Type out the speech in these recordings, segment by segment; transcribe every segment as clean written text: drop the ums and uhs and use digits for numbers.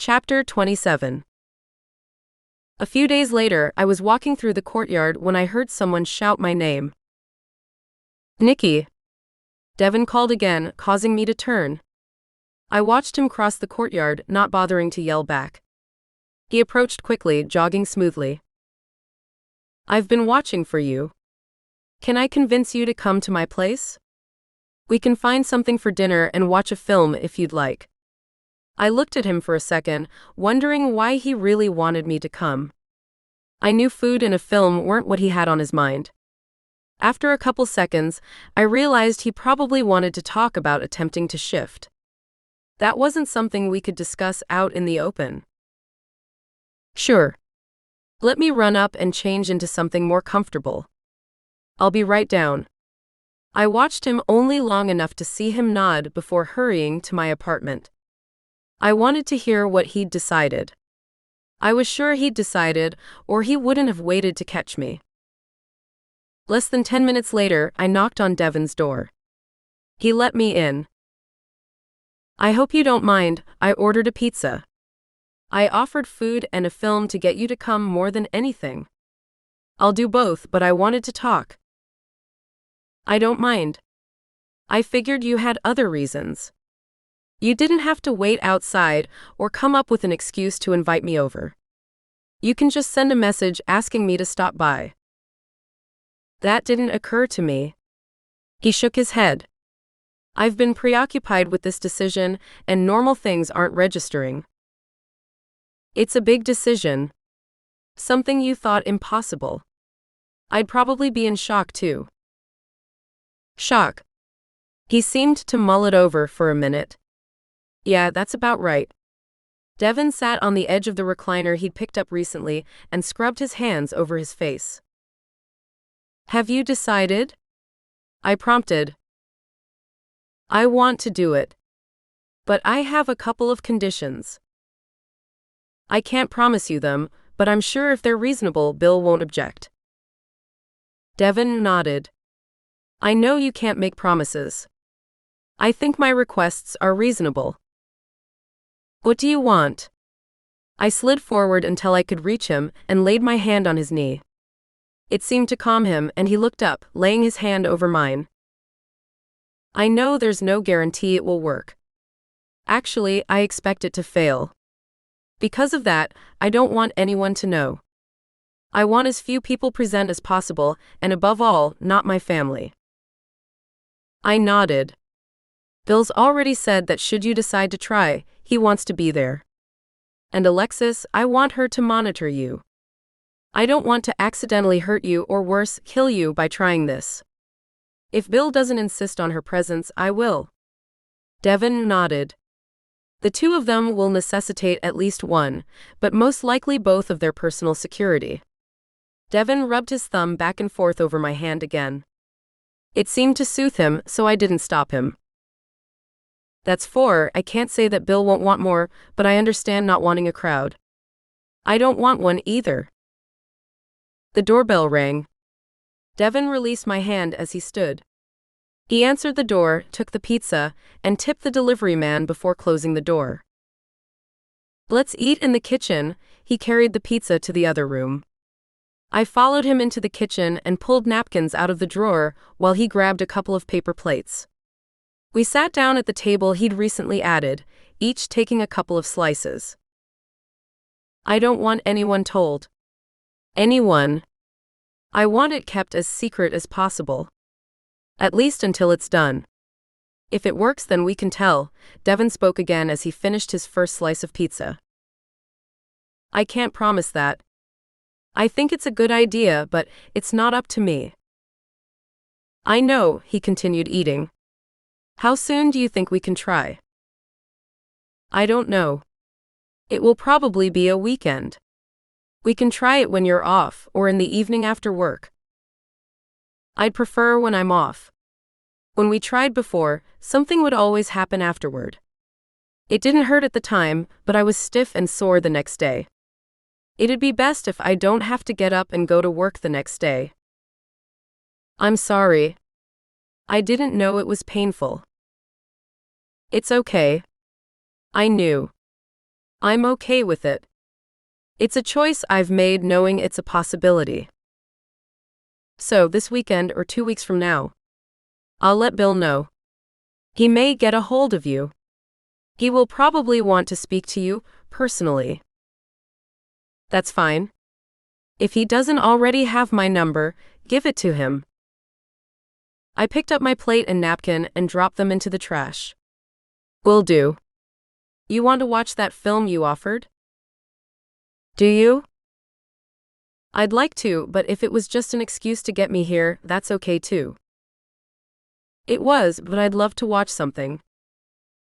Chapter 27. A few days later, I was walking through the courtyard when I heard someone shout my name. Nickie. Devon called again, causing me to turn. I watched him cross the courtyard, not bothering to yell back. He approached quickly, jogging smoothly. I've been watching for you. Can I convince you to come to my place? We can find something for dinner and watch a film if you'd like. I looked at him for a second, wondering why he really wanted me to come. I knew food and a film weren't what he had on his mind. After a couple seconds, I realized he probably wanted to talk about attempting to shift. That wasn't something we could discuss out in the open. Sure. Let me run up and change into something more comfortable. I'll be right down. I watched him only long enough to see him nod before hurrying to my apartment. I wanted to hear what he'd decided. I was sure he'd decided, or he wouldn't have waited to catch me. Less than 10 minutes later, I knocked on Devon's door. He let me in. I hope you don't mind, I ordered a pizza. I offered food and a film to get you to come more than anything. I'll do both, but I wanted to talk. I don't mind. I figured you had other reasons. You didn't have to wait outside or come up with an excuse to invite me over. You can just send a message asking me to stop by. That didn't occur to me. He shook his head. I've been preoccupied with this decision, and normal things aren't registering. It's a big decision. Something you thought impossible. I'd probably be in shock too. Shock. He seemed to mull it over for a minute. Yeah, that's about right. Devon sat on the edge of the recliner he'd picked up recently and scrubbed his hands over his face. Have you decided? I prompted. I want to do it. But I have a couple of conditions. I can't promise you them, but I'm sure if they're reasonable, Bill won't object. Devon nodded. I know you can't make promises. I think my requests are reasonable. What do you want? I slid forward until I could reach him and laid my hand on his knee. It seemed to calm him, and he looked up, laying his hand over mine. I know there's no guarantee it will work. Actually, I expect it to fail. Because of that, I don't want anyone to know. I want as few people present as possible, and above all, not my family. I nodded. Bill's already said that should you decide to try, he wants to be there. And Alexis, I want her to monitor you. I don't want to accidentally hurt you or worse, kill you by trying this. If Bill doesn't insist on her presence, I will. Devon nodded. The two of them will necessitate at least one, but most likely both of their personal security. Devon rubbed his thumb back and forth over my hand again. It seemed to soothe him, so I didn't stop him. That's 4, I can't say that Bill won't want more, but I understand not wanting a crowd. I don't want one either. The doorbell rang. Devon released my hand as he stood. He answered the door, took the pizza, and tipped the delivery man before closing the door. Let's eat in the kitchen. He carried the pizza to the other room. I followed him into the kitchen and pulled napkins out of the drawer while he grabbed a couple of paper plates. We sat down at the table he'd recently added, each taking a couple of slices. I don't want anyone told. Anyone. I want it kept as secret as possible. At least until it's done. If it works, then we can tell, Devon spoke again as he finished his first slice of pizza. I can't promise that. I think it's a good idea, but it's not up to me. I know, he continued eating. How soon do you think we can try? I don't know. It will probably be a weekend. We can try it when you're off, or in the evening after work. I'd prefer when I'm off. When we tried before, something would always happen afterward. It didn't hurt at the time, but I was stiff and sore the next day. It'd be best if I don't have to get up and go to work the next day. I'm sorry. I didn't know it was painful. It's okay. I knew. I'm okay with it. It's a choice I've made knowing it's a possibility. So, this weekend or 2 weeks from now, I'll let Bill know. He may get a hold of you. He will probably want to speak to you, personally. That's fine. If he doesn't already have my number, give it to him. I picked up my plate and napkin and dropped them into the trash. Will do. You want to watch that film you offered? Do you? I'd like to, but if it was just an excuse to get me here, that's okay too. It was, but I'd love to watch something.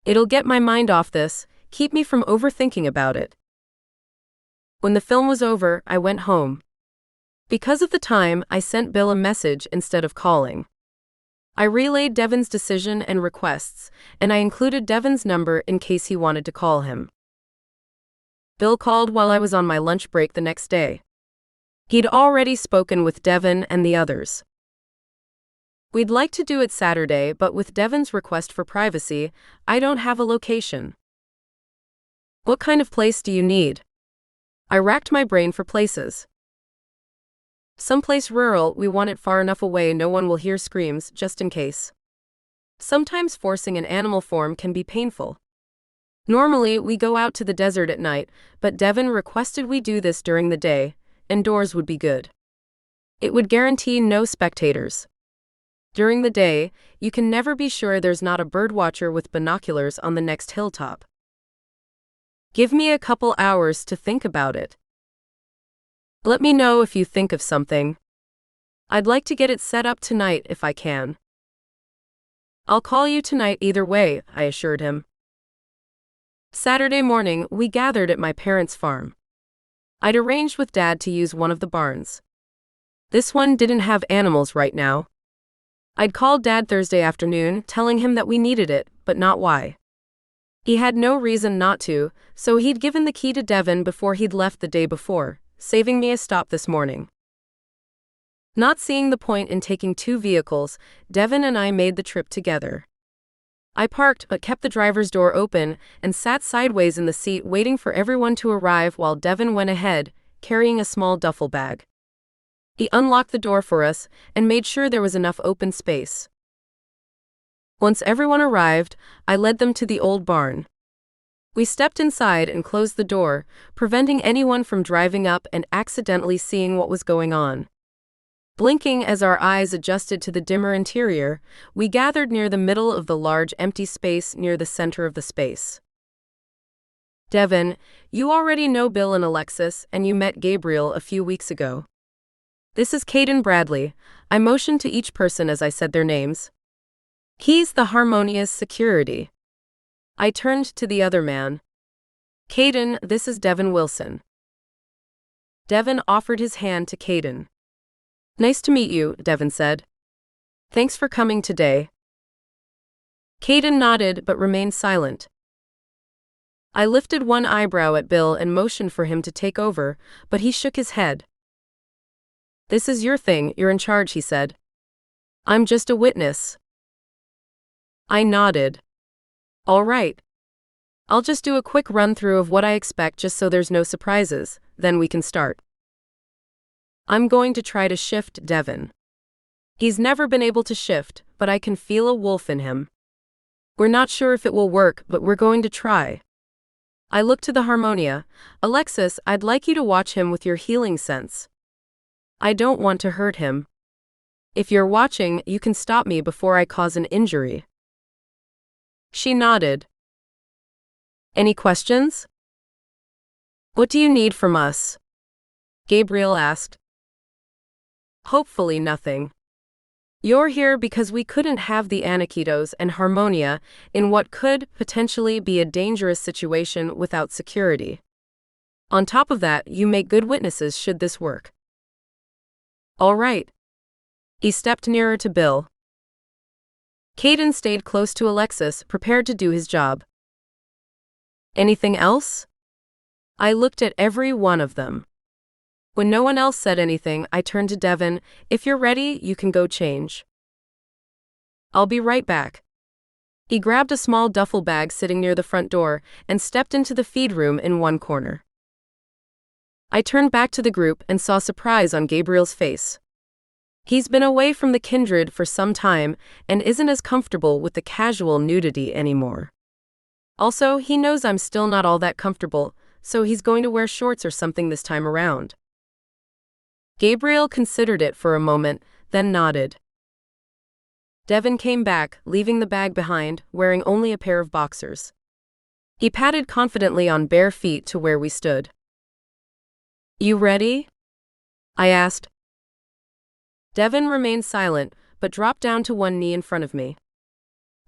It'll get my mind off this, keep me from overthinking about it. When the film was over, I went home. Because of the time, I sent Bill a message instead of calling. I relayed Devon's decision and requests, and I included Devon's number in case he wanted to call him. Bill called while I was on my lunch break the next day. He'd already spoken with Devon and the others. We'd like to do it Saturday, but with Devon's request for privacy, I don't have a location. What kind of place do you need? I racked my brain for places. Someplace rural, we want it far enough away no one will hear screams, just in case. Sometimes forcing an animal form can be painful. Normally, we go out to the desert at night, but Devon requested we do this during the day, and doors would be good. It would guarantee no spectators. During the day, you can never be sure there's not a birdwatcher with binoculars on the next hilltop. Give me a couple hours to think about it. Let me know if you think of something. I'd like to get it set up tonight if I can. I'll call you tonight either way, I assured him. Saturday morning, we gathered at my parents' farm. I'd arranged with Dad to use one of the barns. This one didn't have animals right now. I'd called Dad Thursday afternoon, telling him that we needed it, but not why. He had no reason not to, so he'd given the key to Devon before he'd left the day before, saving me a stop this morning. Not seeing the point in taking two vehicles, Devon and I made the trip together. I parked but kept the driver's door open and sat sideways in the seat waiting for everyone to arrive while Devon went ahead, carrying a small duffel bag. He unlocked the door for us and made sure there was enough open space. Once everyone arrived, I led them to the old barn. We stepped inside and closed the door, preventing anyone from driving up and accidentally seeing what was going on. Blinking as our eyes adjusted to the dimmer interior, we gathered near the middle of the large empty space near the center of the space. Devon, you already know Bill and Alexis, and you met Gabriel a few weeks ago. This is Caden Bradley. I motioned to each person as I said their names. He's the Harmonious Security. I turned to the other man. Caden, this is Devon Wilson. Devon offered his hand to Caden. Nice to meet you, Devon said. Thanks for coming today. Caden nodded but remained silent. I lifted one eyebrow at Bill and motioned for him to take over, but he shook his head. This is your thing, you're in charge, he said. I'm just a witness. I nodded. All right. I'll just do a quick run-through of what I expect just so there's no surprises, then we can start. I'm going to try to shift Devon. He's never been able to shift, but I can feel a wolf in him. We're not sure if it will work, but we're going to try. I looked to the Harmonia. Alexis, I'd like you to watch him with your healing sense. I don't want to hurt him. If you're watching, you can stop me before I cause an injury. She nodded. Any questions? What do you need from us? Gabriel asked. Hopefully nothing. You're here because we couldn't have the Aniquitos and Harmonia in what could potentially be a dangerous situation without security. On top of that, you make good witnesses should this work. All right. He stepped nearer to Bill. Caden stayed close to Alexis, prepared to do his job. Anything else? I looked at every one of them. When no one else said anything, I turned to Devon. If you're ready, you can go change. I'll be right back. He grabbed a small duffel bag sitting near the front door and stepped into the feed room in one corner. I turned back to the group and saw surprise on Gabriel's face. He's been away from the kindred for some time and isn't as comfortable with the casual nudity anymore. Also, he knows I'm still not all that comfortable, so he's going to wear shorts or something this time around. Gabriel considered it for a moment, then nodded. Devon came back, leaving the bag behind, wearing only a pair of boxers. He padded confidently on bare feet to where we stood. "You ready?" I asked. Devon remained silent, but dropped down to one knee in front of me.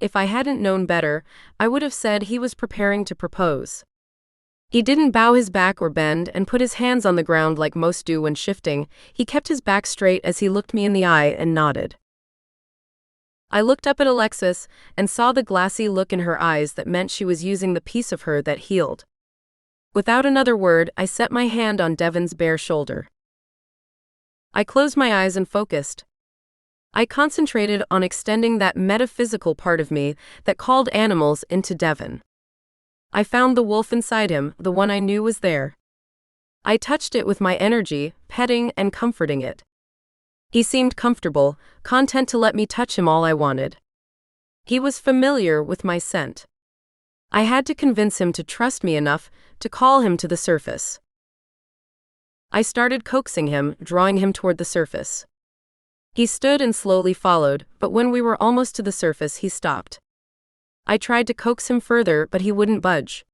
If I hadn't known better, I would have said he was preparing to propose. He didn't bow his back or bend and put his hands on the ground like most do when shifting. He kept his back straight as he looked me in the eye and nodded. I looked up at Alexis and saw the glassy look in her eyes that meant she was using the piece of her that healed. Without another word, I set my hand on Devon's bare shoulder. I closed my eyes and focused. I concentrated on extending that metaphysical part of me that called animals into Devon. I found the wolf inside him, the one I knew was there. I touched it with my energy, petting and comforting it. He seemed comfortable, content to let me touch him all I wanted. He was familiar with my scent. I had to convince him to trust me enough to call him to the surface. I started coaxing him, drawing him toward the surface. He stood and slowly followed, but when we were almost to the surface, he stopped. I tried to coax him further, but he wouldn't budge.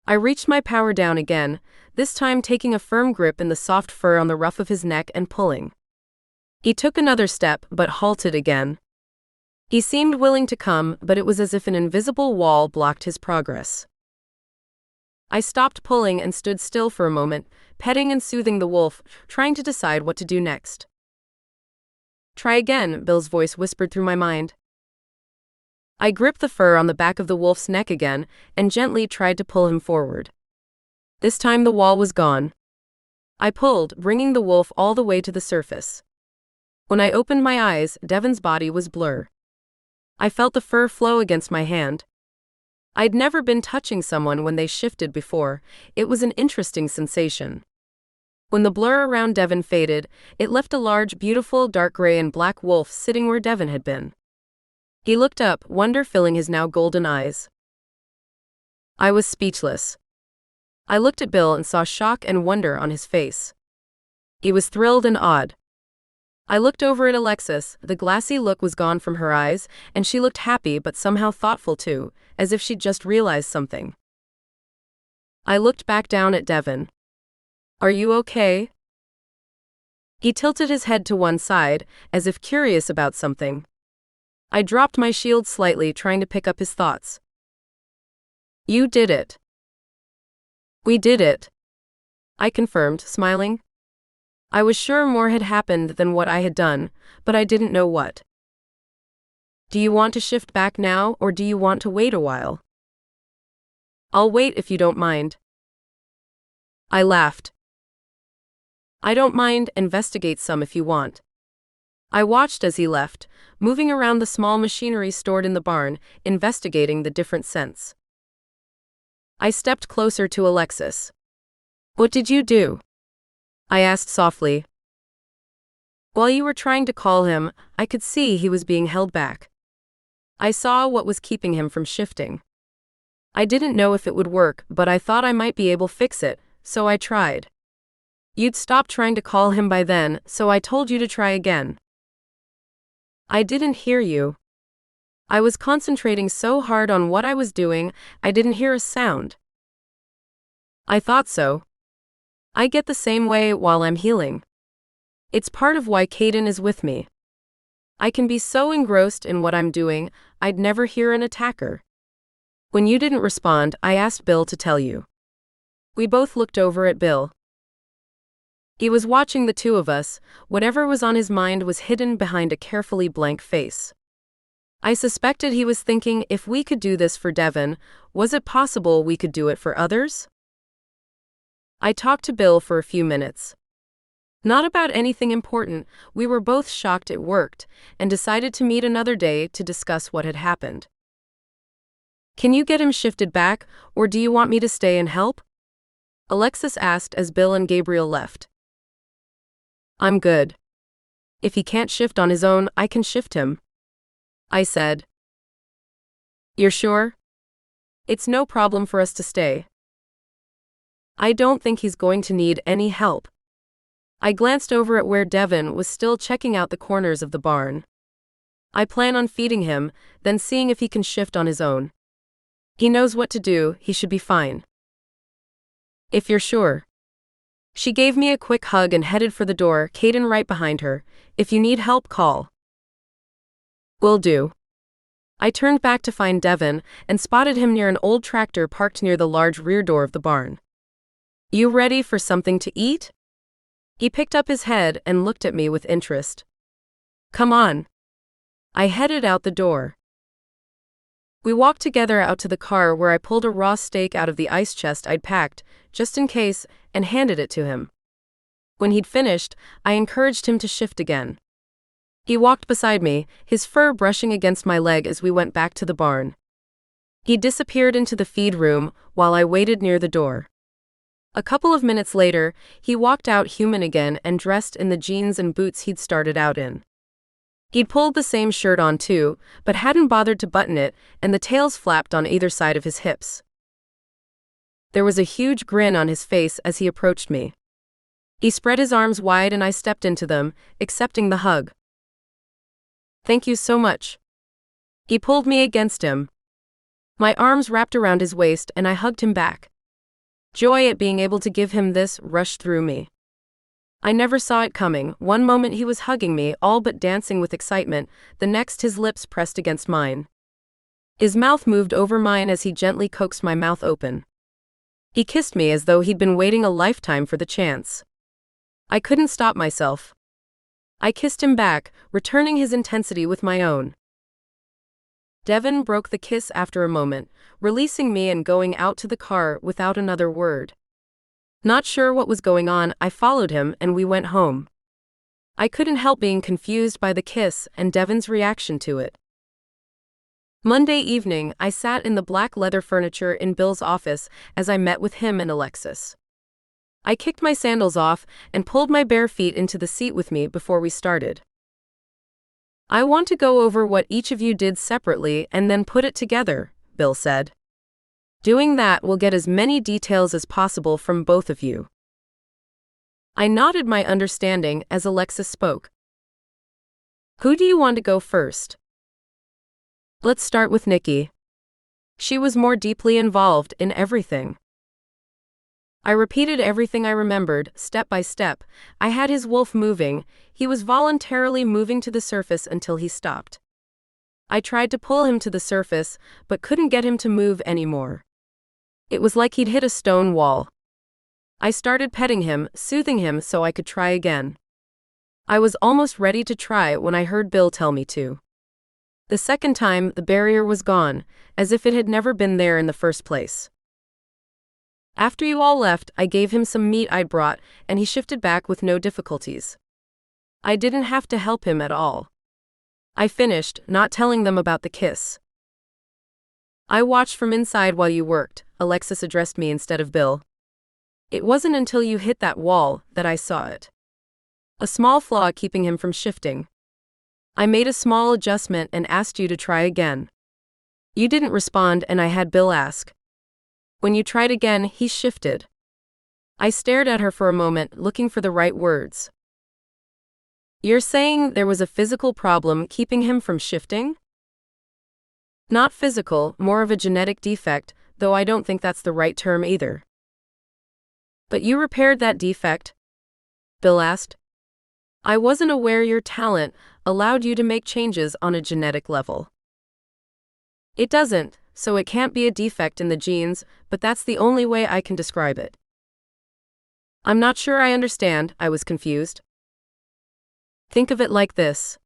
I reached my power down again, this time taking a firm grip in the soft fur on the ruff of his neck and pulling. He took another step, but halted again. He seemed willing to come, but it was as if an invisible wall blocked his progress. I stopped pulling and stood still for a moment, petting and soothing the wolf, trying to decide what to do next. "Try again," Bill's voice whispered through my mind. I gripped the fur on the back of the wolf's neck again and gently tried to pull him forward. This time the wall was gone. I pulled, bringing the wolf all the way to the surface. When I opened my eyes, Devon's body was blur. I felt the fur flow against my hand. I'd never been touching someone when they shifted before. It was an interesting sensation. When the blur around Devon faded, it left a large, beautiful dark gray and black wolf sitting where Devon had been. He looked up, wonder filling his now golden eyes. I was speechless. I looked at Bill and saw shock and wonder on his face. He was thrilled and awed. I looked over at Alexis, the glassy look was gone from her eyes, and she looked happy but somehow thoughtful too, as if she'd just realized something. I looked back down at Devon. "Are you okay?" He tilted his head to one side, as if curious about something. I dropped my shield slightly, trying to pick up his thoughts. "You did it." "We did it," I confirmed, smiling. I was sure more had happened than what I had done, but I didn't know what. "Do you want to shift back now, or do you want to wait a while?" "I'll wait if you don't mind." I laughed. "I don't mind, investigate some if you want." I watched as he left, moving around the small machinery stored in the barn, investigating the different scents. I stepped closer to Alexis. "What did you do?" I asked softly. "While you were trying to call him, I could see he was being held back. I saw what was keeping him from shifting. I didn't know if it would work, but I thought I might be able to fix it, so I tried. You'd stopped trying to call him by then, so I told you to try again." "I didn't hear you. I was concentrating so hard on what I was doing, I didn't hear a sound." "I thought so. I get the same way while I'm healing. It's part of why Caden is with me. I can be so engrossed in what I'm doing, I'd never hear an attacker. When you didn't respond, I asked Bill to tell you." We both looked over at Bill. He was watching the two of us. Whatever was on his mind was hidden behind a carefully blank face. I suspected he was thinking, if we could do this for Devon, was it possible we could do it for others? I talked to Bill for a few minutes. Not about anything important, we were both shocked it worked, and decided to meet another day to discuss what had happened. Can you get him shifted back, or do you want me to stay and help? Alexis asked as Bill and Gabriel left. I'm good. If he can't shift on his own, I can shift him, I said. You're sure? It's no problem for us to stay. I don't think he's going to need any help. I glanced over at where Devon was still checking out the corners of the barn. I plan on feeding him, then seeing if he can shift on his own. He knows what to do, he should be fine. If you're sure. She gave me a quick hug and headed for the door, Caden right behind her. If you need help, call. Will do. I turned back to find Devon and spotted him near an old tractor parked near the large rear door of the barn. You ready for something to eat? He picked up his head and looked at me with interest. Come on. I headed out the door. We walked together out to the car where I pulled a raw steak out of the ice chest I'd packed, just in case, and handed it to him. When he'd finished, I encouraged him to shift again. He walked beside me, his fur brushing against my leg as we went back to the barn. He disappeared into the feed room while I waited near the door. A couple of minutes later, he walked out human again and dressed in the jeans and boots he'd started out in. He'd pulled the same shirt on too, but hadn't bothered to button it, and the tails flapped on either side of his hips. There was a huge grin on his face as he approached me. He spread his arms wide and I stepped into them, accepting the hug. Thank you so much. He pulled me against him. My arms wrapped around his waist and I hugged him back. Joy at being able to give him this rushed through me. I never saw it coming. One moment he was hugging me, all but dancing with excitement, the next his lips pressed against mine. His mouth moved over mine as he gently coaxed my mouth open. He kissed me as though he'd been waiting a lifetime for the chance. I couldn't stop myself. I kissed him back, returning his intensity with my own. Devon broke the kiss after a moment, releasing me and going out to the car without another word. Not sure what was going on, I followed him and we went home. I couldn't help being confused by the kiss and Devon's reaction to it. Monday evening, I sat in the black leather furniture in Bill's office as I met with him and Alexis. I kicked my sandals off and pulled my bare feet into the seat with me before we started. I want to go over what each of you did separately and then put it together, Bill said. Doing that will get as many details as possible from both of you. I nodded my understanding as Alexis spoke. Who do you want to go first? Let's start with Nickie. She was more deeply involved in everything. I repeated everything I remembered, step by step. I had his wolf moving. He was voluntarily moving to the surface until he stopped. I tried to pull him to the surface, but couldn't get him to move anymore. It was like he'd hit a stone wall. I started petting him, soothing him so I could try again. I was almost ready to try when I heard Bill tell me to. The second time, the barrier was gone, as if it had never been there in the first place. After you all left, I gave him some meat I'd brought, and he shifted back with no difficulties. I didn't have to help him at all. I finished, not telling them about the kiss. I watched from inside while you worked, Alexis addressed me instead of Bill. It wasn't until you hit that wall that I saw it. A small flaw keeping him from shifting. I made a small adjustment and asked you to try again. You didn't respond and I had Bill ask. When you tried again, he shifted. I stared at her for a moment, looking for the right words. You're saying there was a physical problem keeping him from shifting? Not physical, more of a genetic defect, though I don't think that's the right term either. But you repaired that defect? Bill asked. I wasn't aware your talent allowed you to make changes on a genetic level. It doesn't, so it can't be a defect in the genes, but that's the only way I can describe it. I'm not sure I understand, I was confused. Think of it like this.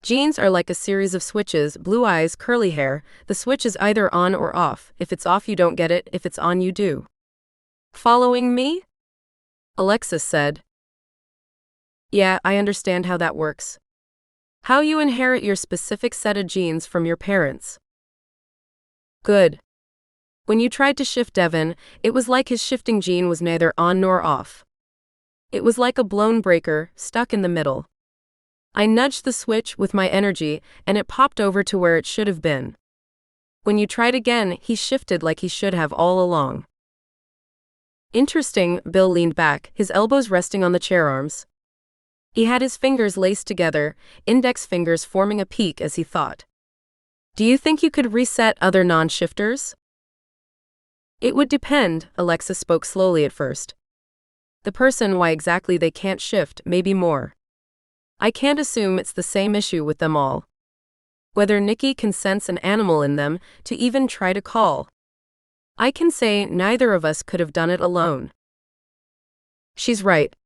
Genes are like a series of switches, blue eyes, curly hair. The switch is either on or off. If it's off, you don't get it. If it's on, you do. Following me? Alexis said. Yeah, I understand how that works. How you inherit your specific set of genes from your parents. Good. When you tried to shift Devon, it was like his shifting gene was neither on nor off. It was like a blown breaker, stuck in the middle. I nudged the switch with my energy, and it popped over to where it should have been. When you tried again, he shifted like he should have all along. Interesting, Bill leaned back, his elbows resting on the chair arms. He had his fingers laced together, index fingers forming a peak as he thought. Do you think you could reset other non-shifters? It would depend, Alexa spoke slowly at first. The person why exactly they can't shift, maybe more. I can't assume it's the same issue with them all. Whether Nickie can sense an animal in them to even try to call. I can say neither of us could have done it alone. She's right.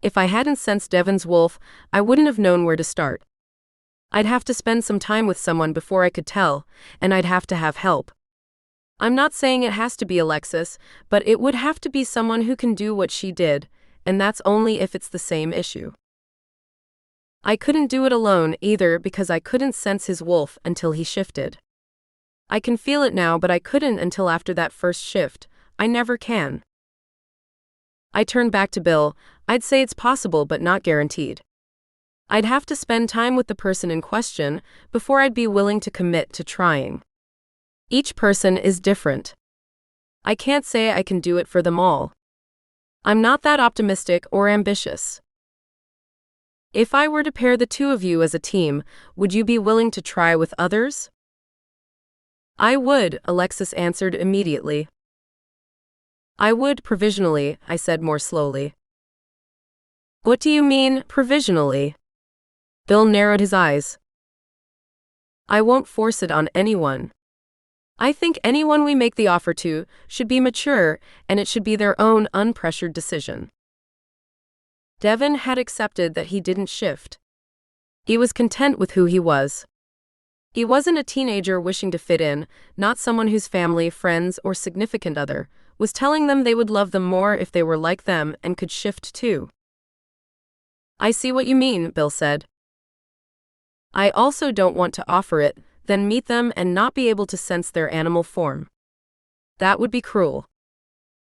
If I hadn't sensed Devon's wolf, I wouldn't have known where to start. I'd have to spend some time with someone before I could tell, and I'd have to have help. I'm not saying it has to be Alexis, but it would have to be someone who can do what she did, and that's only if it's the same issue. I couldn't do it alone either because I couldn't sense his wolf until he shifted. I can feel it now, but I couldn't until after that first shift. I never can. I turned back to Bill. I'd say it's possible but not guaranteed. I'd have to spend time with the person in question before I'd be willing to commit to trying. Each person is different. I can't say I can do it for them all. I'm not that optimistic or ambitious. If I were to pair the two of you as a team, would you be willing to try with others? I would, Alexis answered immediately. I would provisionally, I said more slowly. What do you mean, provisionally? Bill narrowed his eyes. I won't force it on anyone. I think anyone we make the offer to should be mature, and it should be their own unpressured decision. Devon had accepted that he didn't shift. He was content with who he was. He wasn't a teenager wishing to fit in, not someone whose family, friends, or significant other was telling them they would love them more if they were like them and could shift too. I see what you mean, Bill said. I also don't want to offer it, then meet them and not be able to sense their animal form. That would be cruel.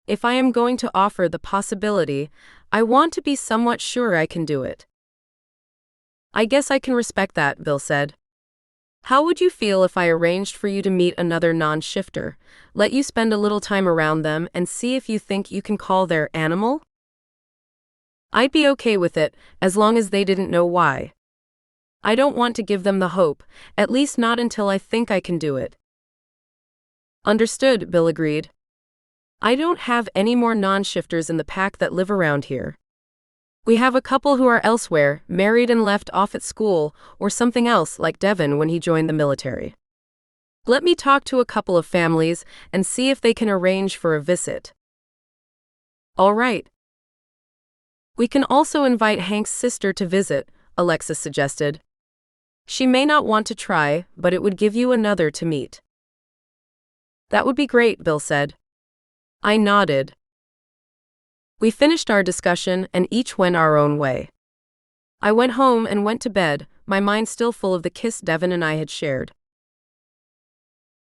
If I am going to offer the possibility, I want to be somewhat sure I can do it. I guess I can respect that, Bill said. How would you feel if I arranged for you to meet another non-shifter, let you spend a little time around them and see if you think you can call their animal? I'd be okay with it, as long as they didn't know why. I don't want to give them the hope, at least not until I think I can do it. Understood, Bill agreed. I don't have any more non-shifters in the pack that live around here. We have a couple who are elsewhere, married and left off at school, or something else like Devon when he joined the military. Let me talk to a couple of families and see if they can arrange for a visit. All right. We can also invite Hank's sister to visit, Alexis suggested. She may not want to try, but it would give you another to meet. That would be great, Bill said. I nodded. We finished our discussion and each went our own way. I went home and went to bed, my mind still full of the kiss Devon and I had shared.